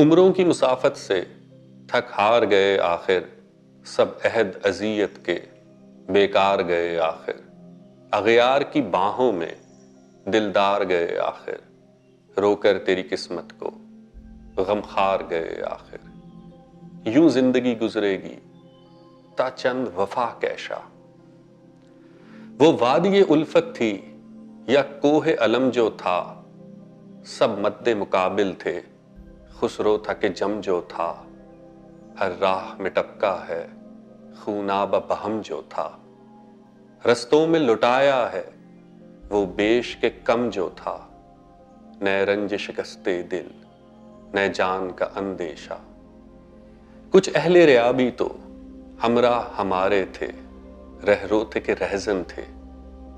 عمروں کی مسافت سے تھک ہار گئے آخر، سب عہد اذیت کے بیکار گئے آخر، اغیار کی باہوں میں دلدار گئے آخر، رو کر تیری قسمت کو غمخوار گئے آخر۔ یوں زندگی گزرے گی تا چند وفا کیشا، وہ وادی الفت تھی یا کوہ علم جو تھا، سب مد مقابل تھے خسرو تھا کہ جم جو تھا، ہر راہ میں ٹپکا ہے خوناب بہم جو تھا، رستوں میں لٹایا ہے وہ بیش کے کم جو تھا، نئے رنج شکستے دل نئے جان کا اندیشہ۔ کچھ اہل ریا بھی تو ہمراہ ہمارے تھے، رہرو تھے کہ رہزن تھے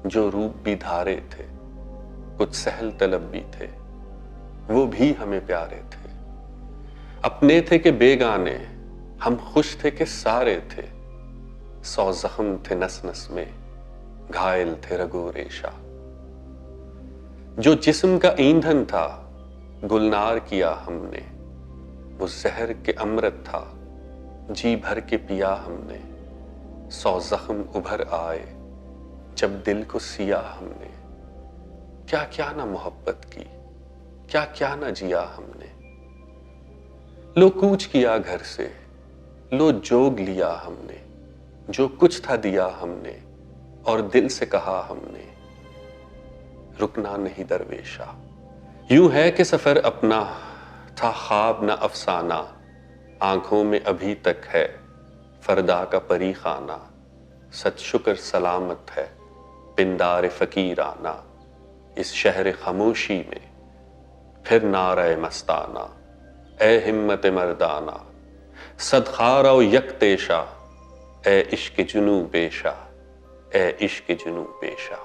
جو روپ بھی دھارے تھے، کچھ سہل طلب بھی تھے وہ بھی ہمیں پیارے تھے، اپنے تھے کہ بیگانے ہم خوش تھے کہ سارے تھے، 100 زخم تھے نس نس میں گھائل تھے رگو ریشہ۔ جو جسم کا ایندھن تھا گلنار کیا ہم نے، وہ زہر کے امرت تھا جی بھر کے پیا ہم نے، 100 زخم ابھر آئے جب دل کو سیا ہم نے، کیا کیا نہ محبت کی کیا کیا نہ جیا ہم نے۔ لو کوچ کیا گھر سے لو جوگ لیا ہم نے، جو کچھ تھا دیا ہم نے اور دل سے کہا ہم نے، رکنا نہیں درویشا۔ یوں ہے کہ سفر اپنا تھا خواب نہ افسانہ، آنکھوں میں ابھی تک ہے فردا کا پری خانہ، سچ شکر سلامت ہے پندار فقیرانہ، اس شہر خاموشی میں پھر نعرہ مستانہ، اے ہمت مردانہ صد خارا و یک تیشا، اے عشق جنوں پیشہ، اے عشق جنوں پیشہ۔